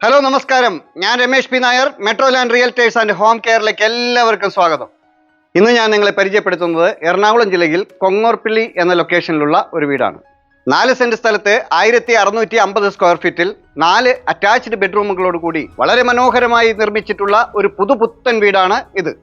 Hello നമസ്കാരം, ഞാൻ Ramesh P Nair. Metro land realtors and home കെയറിലേക്ക് എല്ലാവർക്കും സ്വാഗതം. ഇന്ന് ഞാൻ നിങ്ങളെ പരിചയപ്പെടുത്തുന്നത് എറണാകുളം ജില്ലയിൽ കൊങ്ങോർപ്പിള്ളി എന്ന ലൊക്കേഷനിലുള്ള ഒരു വീടാണ്. 4 സെന്റ് സ്ഥലത്ത് 1650 സ്ക്വയർ ഫീറ്റിൽ 4 അറ്റാച്ച്ഡ് ബെഡ്റൂമുകളോട് കൂടി വളരെ മനോഹരമായി നിർമ്മിച്ചിട്ടുള്ള ഒരു പുതുപുത്തൻ വീടാണ് ഇത്.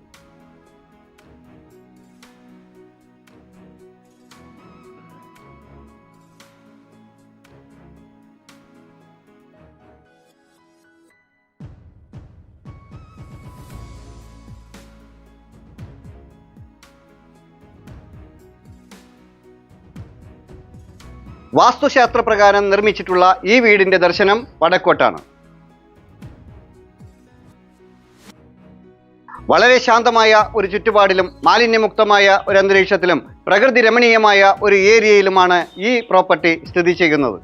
വാസ്തുശാസ്ത്രപ്രകാരം നിർമ്മിച്ചിട്ടുള്ള ഈ വീടിന്റെ ദർശനം വടക്കോട്ടാണ്. വളരെ ശാന്തമായ ഒരു ചുറ്റുപാടിലും മാലിന്യമുക്തമായ ഒരു അന്തരീക്ഷത്തിലും പ്രകൃതി രമണീയമായ ഒരു ഏരിയയിലുമാണ് ഈ പ്രോപ്പർട്ടി സ്ഥിതി ചെയ്യുന്നത്.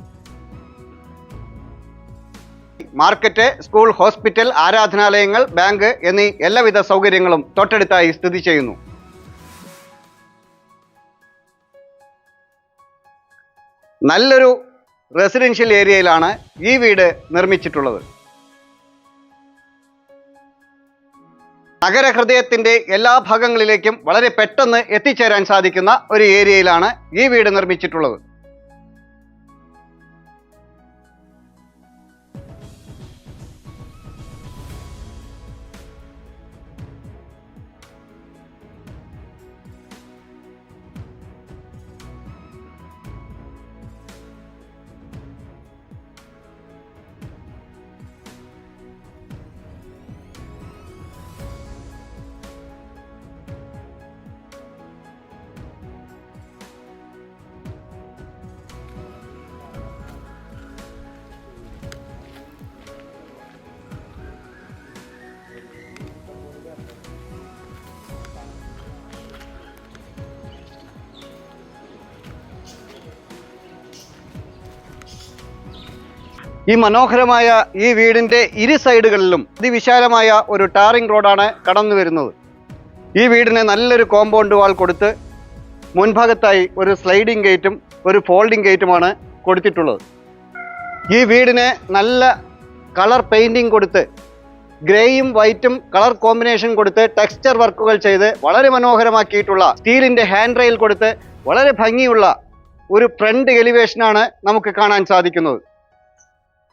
മാർക്കറ്റ്, സ്കൂൾ, ഹോസ്പിറ്റൽ, ആരാധനാലയങ്ങൾ, ബാങ്ക് എന്നീ എല്ലാവിധ സൗകര്യങ്ങളും തൊട്ടടുത്തായി സ്ഥിതി ചെയ്യുന്നു. നല്ലൊരു റെസിഡൻഷ്യൽ ഏരിയയിലാണ് ഈ വീട് നിർമ്മിച്ചിട്ടുള്ളത്. നഗരഹൃദയത്തിന്റെ എല്ലാ ഭാഗങ്ങളിലേക്കും വളരെ പെട്ടെന്ന് എത്തിച്ചേരാൻ സാധിക്കുന്ന ഒരു ഏരിയയിലാണ് ഈ വീട് നിർമ്മിച്ചിട്ടുള്ളത്. ഈ മനോഹരമായ ഈ വീടിന്റെ ഇരു സൈഡുകളിലും അതിവിശാലമായ ഒരു ടാറിംഗ് റോഡാണ് കടന്നു വരുന്നത്. ഈ വീടിന് നല്ലൊരു കോമ്പൗണ്ട് വാൾ കൊടുത്ത് മുൻഭാഗത്തായി ഒരു സ്ലൈഡിംഗ് ഗേറ്റും ഒരു ഫോൾഡിംഗ് ഗേറ്റുമാണ് കൊടുത്തിട്ടുള്ളത്. ഈ വീടിന് നല്ല കളർ പെയിന്റിംഗ് കൊടുത്ത് ഗ്രേയും വൈറ്റും കളർ കോമ്പിനേഷൻ കൊടുത്ത് ടെക്സ്ചർ വർക്കുകൾ ചെയ്ത് വളരെ മനോഹരമാക്കിയിട്ടുള്ള സ്റ്റീലിന്റെ ഹാൻഡ് റെയിൽ കൊടുത്ത് വളരെ ഭംഗിയുള്ള ഒരു ഫ്രണ്ട് എലിവേഷനാണ് നമുക്ക് കാണാൻ സാധിക്കുന്നത്.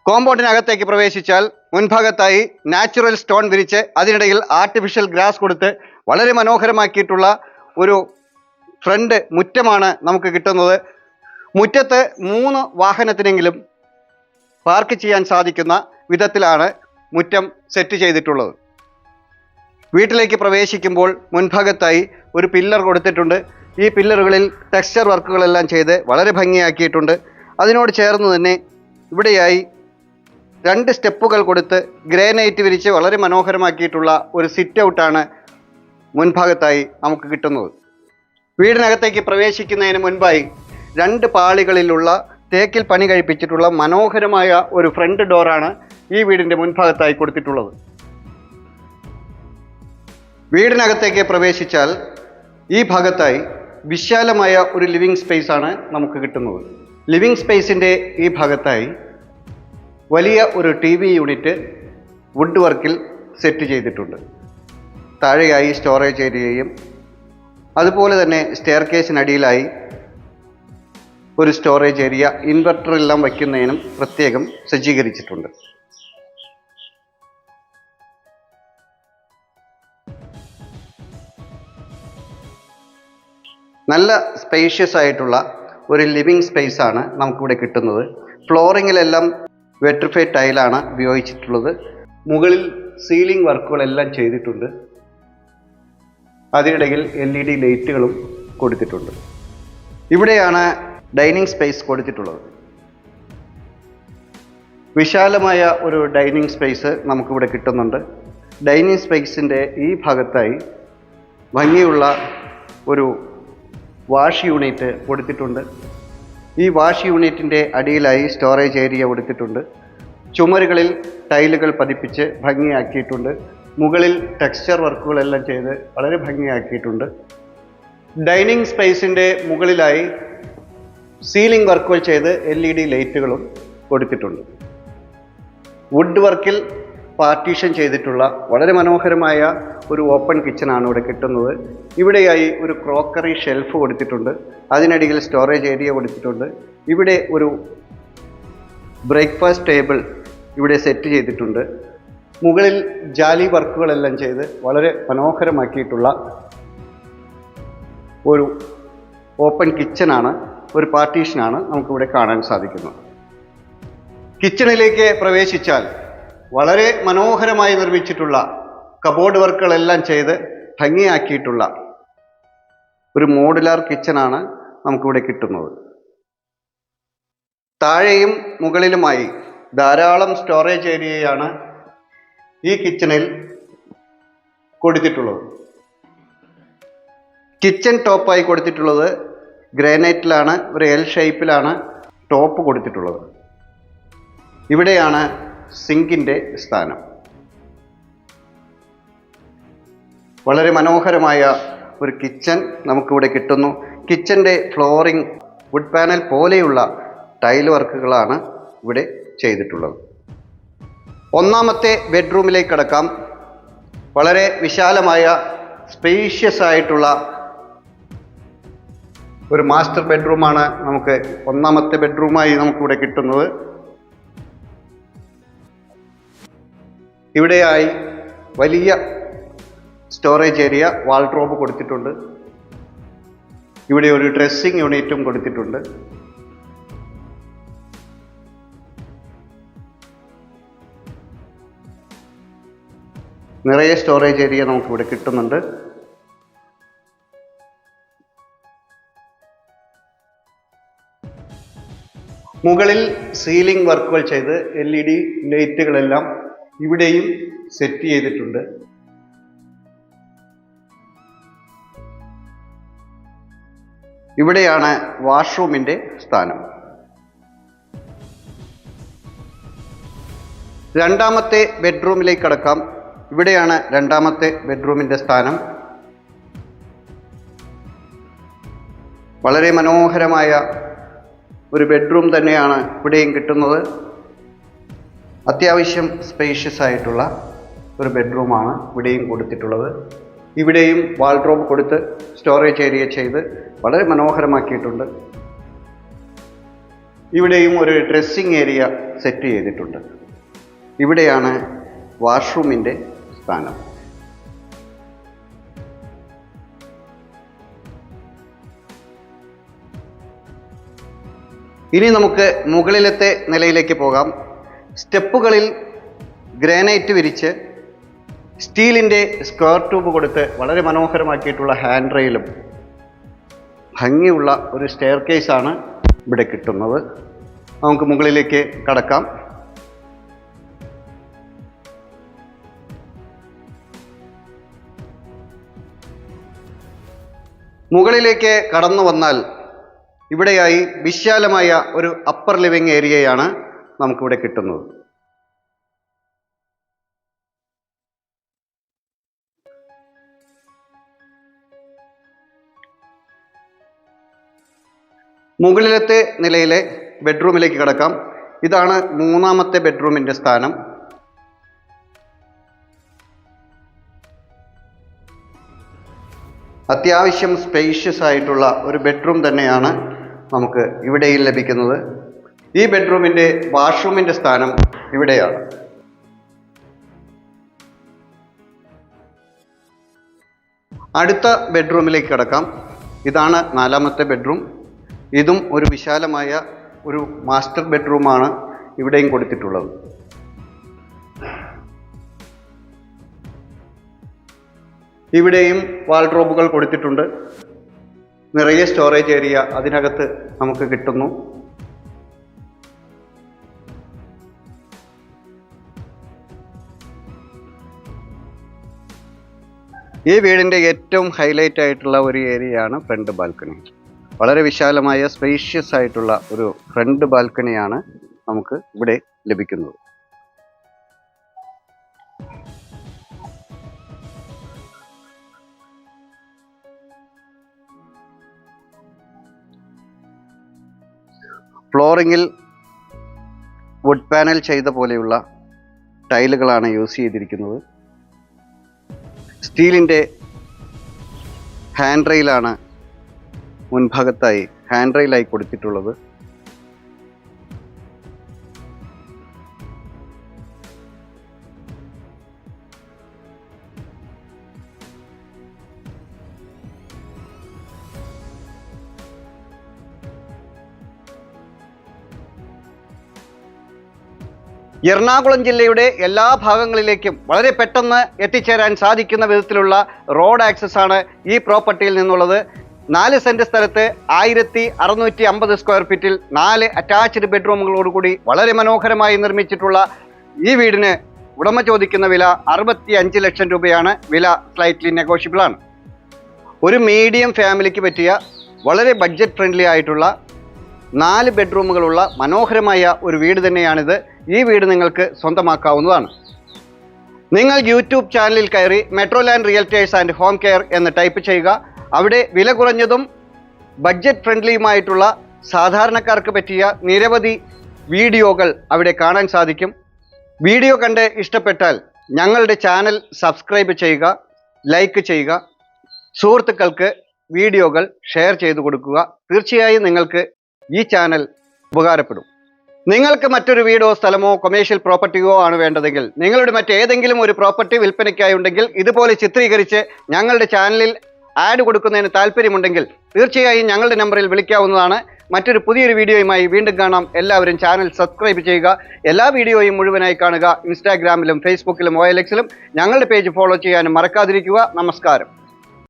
കോമ്പൗണ്ടിനകത്തേക്ക് പ്രവേശിച്ചാൽ മുൻഭാഗത്തായി നാച്ചുറൽ സ്റ്റോൺ വിരിച്ച് അതിനിടയിൽ ആർട്ടിഫിഷ്യൽ ഗ്രാസ് കൊടുത്ത് വളരെ മനോഹരമാക്കിയിട്ടുള്ള ഒരു ഫ്രണ്ട് മുറ്റമാണ് നമുക്ക് കിട്ടുന്നത്. മുറ്റത്ത് 3 വാഹനത്തിനെങ്കിലും പാർക്ക് ചെയ്യാൻ സാധിക്കുന്ന വിധത്തിലാണ് മുറ്റം സെറ്റ് ചെയ്തിട്ടുള്ളത്. വീട്ടിലേക്ക് പ്രവേശിക്കുമ്പോൾ മുൻഭാഗത്തായി ഒരു പില്ലർ കൊടുത്തിട്ടുണ്ട്. ഈ പില്ലറുകളിൽ ടെക്സ്ചർ വർക്കുകളെല്ലാം ചെയ്ത് വളരെ ഭംഗിയാക്കിയിട്ടുണ്ട്. അതിനോട് ചേർന്ന് തന്നെ ഇവിടെയായി 2 സ്റ്റെപ്പുകൾ കൊടുത്ത് ഗ്രാനൈറ്റ് വിരിച്ച് വളരെ മനോഹരമാക്കിയിട്ടുള്ള ഒരു സിറ്റ് ഔട്ടാണ് മുൻഭാഗത്തായി നമുക്ക് കിട്ടുന്നത്. വീടിനകത്തേക്ക് പ്രവേശിക്കുന്നതിന് മുൻപായി 2 പാളികളിലുള്ള തേക്കിൽ പണി കഴിപ്പിച്ചിട്ടുള്ള മനോഹരമായ ഒരു ഫ്രണ്ട് ഡോറാണ് ഈ വീടിൻ്റെ മുൻഭാഗത്തായി കൊടുത്തിട്ടുള്ളത്. വീടിനകത്തേക്ക് പ്രവേശിച്ചാൽ ഈ ഭാഗത്തായി വിശാലമായ ഒരു ലിവിങ് സ്പേസ് ആണ് നമുക്ക് കിട്ടുന്നത്. ലിവിങ് സ്പേസിൻ്റെ ഈ ഭാഗത്തായി വലിയ ഒരു TV യൂണിറ്റ് വുഡ് വർക്കിൽ സെറ്റ് ചെയ്തിട്ടുണ്ട്. താഴെയായി സ്റ്റോറേജ് ഏരിയയും അതുപോലെ തന്നെ സ്റ്റെയർ കേസിനടിയിലായി ഒരു സ്റ്റോറേജ് ഏരിയ ഇൻവെർട്ടറെല്ലാം വയ്ക്കുന്നതിനും പ്രത്യേകം സജ്ജീകരിച്ചിട്ടുണ്ട്. നല്ല സ്പേഷ്യസ് ആയിട്ടുള്ള ഒരു ലിവിങ് സ്പേസ് ആണ് നമുക്കിവിടെ കിട്ടുന്നത്. ഫ്ലോറിങ്ങിലെല്ലാം വെട്രിഫൈഡ് ടൈലാണ് ഉപയോഗിച്ചിട്ടുള്ളത്. മുകളിൽ സീലിംഗ് വർക്കുകളെല്ലാം ചെയ്തിട്ടുണ്ട്. അതിനിടയിൽ LED ലൈറ്റുകളും കൊടുത്തിട്ടുണ്ട്. ഇവിടെയാണ് ഡൈനിങ് സ്പേസ് കൊടുത്തിട്ടുള്ളത്. വിശാലമായ ഒരു ഡൈനിങ് സ്പേസ് നമുക്കിവിടെ കിട്ടുന്നുണ്ട്. ഡൈനിങ് സ്പേസിൻ്റെ ഈ ഭാഗത്തായി ഭംഗിയുള്ള ഒരു വാഷ് യൂണിറ്റ് കൊടുത്തിട്ടുണ്ട്. ഈ വാഷ് യൂണിറ്റിൻ്റെ അടിയിലായി സ്റ്റോറേജ് ഏരിയ കൊടുത്തിട്ടുണ്ട്. ചുമരുകളിൽ ടൈലുകൾ പതിപ്പിച്ച് ഭംഗിയാക്കിയിട്ടുണ്ട്. മുകളിൽ ടെക്സ്ചർ വർക്കുകളെല്ലാം ചെയ്ത് വളരെ ഭംഗിയാക്കിയിട്ടുണ്ട്. ഡൈനിങ് സ്പേസിൻ്റെ മുകളിലായി സീലിംഗ് വർക്കുകൾ ചെയ്ത് LED ലൈറ്റുകളും കൊടുത്തിട്ടുണ്ട്. വുഡ് വർക്കിൽ പാർട്ടീഷൻ ചെയ്തിട്ടുള്ള വളരെ മനോഹരമായ ഒരു ഓപ്പൺ കിച്ചണാണ് ഇവിടെ കിട്ടുന്നത്. ഇവിടെയായി ഒരു ക്രോക്കറി ഷെൽഫ് കൊടുത്തിട്ടുണ്ട്, അതിനടിയിൽ സ്റ്റോറേജ് ഏരിയ കൊടുത്തിട്ടുണ്ട്. ഇവിടെ ഒരു ബ്രേക്ക്ഫാസ്റ്റ് ടേബിൾ ഇവിടെ സെറ്റ് ചെയ്തിട്ടുണ്ട്. മുകളിൽ ജാലി വർക്കുകളെല്ലാം ചെയ്ത് വളരെ മനോഹരമാക്കിയിട്ടുള്ള ഒരു ഓപ്പൺ കിച്ചണാണ്, ഒരു പാർട്ടീഷനാണ് നമുക്കിവിടെ കാണാൻ സാധിക്കുന്നത്. കിച്ചണിലേക്ക് പ്രവേശിച്ചാൽ വളരെ മനോഹരമായി നിർമ്മിച്ചിട്ടുള്ള കബോർഡ് വർക്കുകളെല്ലാം ചെയ്ത് ഭംഗിയാക്കിയിട്ടുള്ള ഒരു മോഡുലാർ കിച്ചണാണ് നമുക്കിവിടെ കിട്ടുന്നത്. താഴെയും മുകളിലുമായി ധാരാളം സ്റ്റോറേജ് ഏരിയയാണ് ഈ കിച്ചണിൽ കൊടുത്തിട്ടുള്ളത്. കിച്ചൺ ടോപ്പായി കൊടുത്തിട്ടുള്ളത് ഗ്രാനൈറ്റിലാണ്, ഒരു എൽ ഷേപ്പിലാണ് ടോപ്പ് കൊടുത്തിട്ടുള്ളത്. ഇവിടെയാണ് സിങ്കിൻ്റെ സ്ഥാനം. വളരെ മനോഹരമായ ഒരു കിച്ചൺ നമുക്കിവിടെ കിട്ടുന്നു. കിച്ചൻ്റെ ഫ്ലോറിംഗ് വുഡ് പാനൽ പോലെയുള്ള ടൈൽ വർക്കുകളാണ് ഇവിടെ ചെയ്തിട്ടുള്ളത്. ഒന്നാമത്തെ ബെഡ്റൂമിലേക്ക് കടക്കാം. വളരെ വിശാലമായ സ്പേഷ്യസ് ആയിട്ടുള്ള ഒരു മാസ്റ്റർ ബെഡ്റൂമാണ് നമുക്ക് ഒന്നാമത്തെ ബെഡ്റൂമായി നമുക്കിവിടെ കിട്ടുന്നത്. ഇവിടെയായി വലിയ സ്റ്റോറേജ് ഏരിയ, വാൾഡ്രോബ് കൊടുത്തിട്ടുണ്ട്. ഇവിടെ ഒരു ഡ്രസ്സിംഗ് യൂണിറ്റും കൊടുത്തിട്ടുണ്ട്. നിറയെ സ്റ്റോറേജ് ഏരിയ നമുക്കിവിടെ കിട്ടുന്നുണ്ട്. മുകളിൽ സീലിംഗ് വർക്കുകൾ ചെയ്ത് LED ലൈറ്റുകളെല്ലാം ഇവിടെയും സെറ്റ് ചെയ്തിട്ടുണ്ട്. ഇവിടെയാണ് വാഷ്റൂമിൻ്റെ സ്ഥാനം. രണ്ടാമത്തെ ബെഡ്റൂമിലേക്ക് കടക്കാം. ഇവിടെയാണ് രണ്ടാമത്തെ ബെഡ്റൂമിൻ്റെ സ്ഥാനം. വളരെ മനോഹരമായ ഒരു ബെഡ്റൂം തന്നെയാണ് ഇവിടെയും കിട്ടുന്നത്. അത്യാവശ്യം സ്പേഷ്യസ് ആയിട്ടുള്ള ഒരു ബെഡ്റൂമാണ് ഇവിടെയും കൊടുത്തിട്ടുള്ളത്. ഇവിടെയും വാൾഡ്രോബ് കൊടുത്ത് സ്റ്റോറേജ് ഏരിയ ചെയ്ത് വളരെ മനോഹരമാക്കിയിട്ടുണ്ട്. ഇവിടെയും ഒരു ഡ്രസ്സിംഗ് ഏരിയ സെറ്റ് ചെയ്തിട്ടുണ്ട്. ഇവിടെയാണ് വാഷ്റൂമിൻ്റെ സ്ഥാനം. ഇനി നമുക്ക് മുകളിലത്തെ നിലയിലേക്ക് പോകാം. സ്റ്റെപ്പുകളിൽ ഗ്രാനൈറ്റ് വിരിച്ച് സ്റ്റീലിൻ്റെ സ്ക്വയർ ട്യൂബ് കൊടുത്ത് വളരെ മനോഹരമാക്കിയിട്ടുള്ള ഹാൻഡ് റെയിലും ഭംഗിയുള്ള ഒരു സ്റ്റെയർ കേസാണ് ഇവിടെ കിട്ടുന്നത്. നമുക്ക് മുകളിലേക്ക് കടക്കാം. മുകളിലേക്ക് കടന്നു വന്നാൽ ഇവിടെയായി വിശാലമായ ഒരു അപ്പർ ലിവിംഗ് ഏരിയയാണ് നമുക്കിവിടെ കിട്ടുന്നത്. മുകളിലത്തെ നിലയിലെ ബെഡ്റൂമിലേക്ക് കടക്കാം. ഇതാണ് മൂന്നാമത്തെ ബെഡ്റൂമിൻ്റെ സ്ഥാനം. അത്യാവശ്യം സ്പേഷ്യസ് ആയിട്ടുള്ള ഒരു ബെഡ്റൂം തന്നെയാണ് നമുക്ക് ഇവിടെയും ലഭിക്കുന്നത്. ഈ ബെഡ്റൂമിൻ്റെ വാഷ്റൂമിൻ്റെ സ്ഥാനം ഇവിടെയാണ്. അടുത്ത ബെഡ്റൂമിലേക്ക് കടക്കാം. ഇതാണ് നാലാമത്തെ ബെഡ്റൂം. ഇതും ഒരു വിശാലമായ ഒരു മാസ്റ്റർ ബെഡ്റൂമാണ് ഇവിടെയും കൊടുത്തിട്ടുള്ളത്. ഇവിടെയും വാൾഡ്രോബുകൾ കൊടുത്തിട്ടുണ്ട്. നിറയെ സ്റ്റോറേജ് ഏരിയ അതിനകത്ത് നമുക്ക് കിട്ടുന്നു. ഈ വീടിൻ്റെ ഏറ്റവും ഹൈലൈറ്റ് ആയിട്ടുള്ള ഒരു ഏരിയയാണ് ഫ്രണ്ട് ബാൽക്കണി. വളരെ വിശാലമായ സ്പേഷ്യസ് ആയിട്ടുള്ള ഒരു ഫ്രണ്ട് ബാൽക്കണിയാണ് നമുക്ക് ഇവിടെ ലഭിക്കുന്നത്. ഫ്ലോറിങ്ങിൽ വുഡ് പാനൽ ചെയ്ത പോലെയുള്ള ടൈലുകളാണ് യൂസ് ചെയ്തിരിക്കുന്നത്. സ്റ്റീലിൻ്റെ ഹാൻഡ് റെയിലാണ് മുൻഭാഗത്തായി ഹാൻഡ് റെയിലായി കൊടുത്തിട്ടുള്ളത്. എറണാകുളം ജില്ലയുടെ എല്ലാ ഭാഗങ്ങളിലേക്കും വളരെ പെട്ടെന്ന് എത്തിച്ചേരാൻ സാധിക്കുന്ന വിധത്തിലുള്ള റോഡ് ആക്സസ് ആണ് ഈ പ്രോപ്പർട്ടിയിൽ നിന്നുള്ളത്. 4 സെന്റ് സ്ഥലത്ത് 1650 സ്ക്വയർ ഫീറ്റിൽ 4 അറ്റാച്ച്ഡ് ബെഡ്റൂമുകളോടുകൂടി വളരെ മനോഹരമായി നിർമ്മിച്ചിട്ടുള്ള ഈ വീടിന് ഉടമ ചോദിക്കുന്ന വില 65 ലക്ഷം രൂപയാണ്. വില സ്ലൈറ്റ്ലി നെഗോഷ്യബിൾ ആണ്. ഒരു മീഡിയം ഫാമിലിക്ക് പറ്റിയ വളരെ ബഡ്ജറ്റ് ഫ്രണ്ട്ലി ആയിട്ടുള്ള 4 ബെഡ്റൂമുകളുള്ള മനോഹരമായ ഒരു വീട് തന്നെയാണിത്. ഈ വീട് നിങ്ങൾക്ക് സ്വന്തമാക്കാവുന്നതാണ്. നിങ്ങൾ യൂട്യൂബ് ചാനലിൽ കയറി മെട്രോലാൻഡ് റിയൽറ്റേഴ്സ് ആൻഡ് ഹോം കെയർ എന്ന് ടൈപ്പ് ചെയ്യുക. അവിടെ വില കുറഞ്ഞതും ബഡ്ജറ്റ് ഫ്രണ്ട്ലിയുമായിട്ടുള്ള സാധാരണക്കാർക്ക് പറ്റിയ നിരവധി വീഡിയോകൾ അവിടെ കാണാൻ സാധിക്കും. വീഡിയോ കണ്ട് ഇഷ്ടപ്പെട്ടാൽ ഞങ്ങളുടെ ചാനൽ സബ്സ്ക്രൈബ് ചെയ്യുക, ലൈക്ക് ചെയ്യുക, സുഹൃത്തുക്കൾക്ക് വീഡിയോകൾ ഷെയർ ചെയ്തു കൊടുക്കുക. തീർച്ചയായും നിങ്ങൾക്ക് ഈ ചാനൽ ഉപകാരപ്പെടും. നിങ്ങൾക്ക് മറ്റൊരു വീടോ സ്ഥലമോ കൊമേഴ്ഷ്യൽ പ്രോപ്പർട്ടിയോ ആണ് വേണ്ടതെങ്കിൽ, നിങ്ങളുടെ മറ്റേതെങ്കിലും ഒരു പ്രോപ്പർട്ടി വിൽപ്പനയ്ക്കായി ഉണ്ടെങ്കിൽ ഇതുപോലെ ചിത്രീകരിച്ച് ഞങ്ങളുടെ ചാനലിൽ ആഡ് കൊടുക്കുന്നതിന് താല്പര്യമുണ്ടെങ്കിൽ തീർച്ചയായും ഞങ്ങളുടെ നമ്പറിൽ വിളിക്കാവുന്നതാണ്. മറ്റൊരു പുതിയൊരു വീഡിയോയുമായി വീണ്ടും കാണാം. എല്ലാവരും ചാനൽ സബ്സ്ക്രൈബ് ചെയ്യുക. എല്ലാ വീഡിയോയും മുഴുവനായി കാണുക. ഇൻസ്റ്റാഗ്രാമിലും ഫേസ്ബുക്കിലും OLX-ലും ഞങ്ങളുടെ പേജ് ഫോളോ ചെയ്യാനും മറക്കാതിരിക്കുക. നമസ്കാരം.